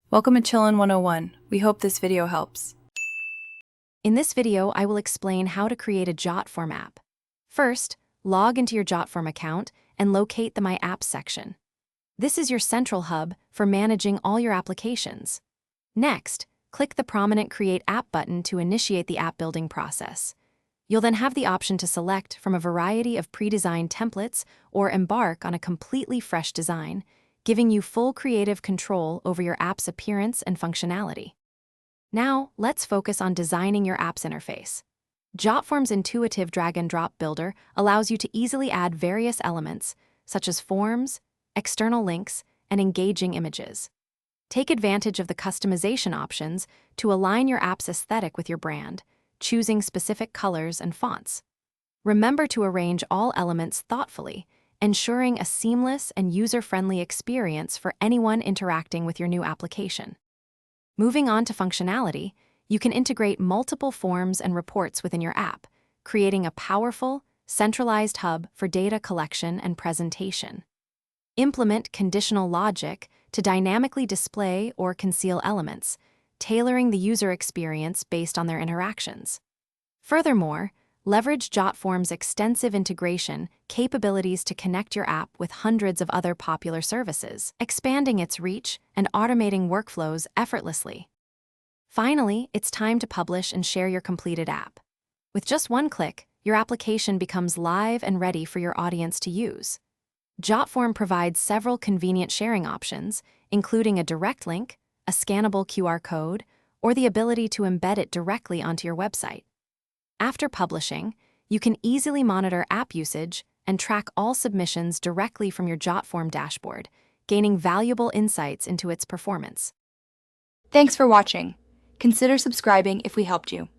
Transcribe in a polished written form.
Welcome to Chillin' 101. We hope this video helps. In this video, I will explain how to create a JotForm app. First, log into your JotForm account and locate the My Apps section. This is your central hub for managing all your applications. Next, click the prominent Create App button to initiate the app building process. You'll then have the option to select from a variety of pre-designed templates or embark on a completely fresh design, giving you full creative control over your app's appearance and functionality. Now, let's focus on designing your app's interface. JotForm's intuitive drag-and-drop builder allows you to easily add various elements, such as forms, external links, and engaging images. Take advantage of the customization options to align your app's aesthetic with your brand, choosing specific colors and fonts. Remember to arrange all elements thoughtfully, ensuring a seamless and user-friendly experience for anyone interacting with your new application. Moving on to functionality, you can integrate multiple forms and reports within your app, creating a powerful, centralized hub for data collection and presentation. Implement conditional logic to dynamically display or conceal elements, tailoring the user experience based on their interactions. Furthermore, leverage JotForm's extensive integration capabilities to connect your app with hundreds of other popular services, expanding its reach and automating workflows effortlessly. Finally, it's time to publish and share your completed app. With just one click, your application becomes live and ready for your audience to use. JotForm provides several convenient sharing options, including a direct link, a scannable QR code, or the ability to embed it directly onto your website. After publishing, you can easily monitor app usage and track all submissions directly from your JotForm dashboard, gaining valuable insights into its performance. Thanks for watching. Consider subscribing if we helped you.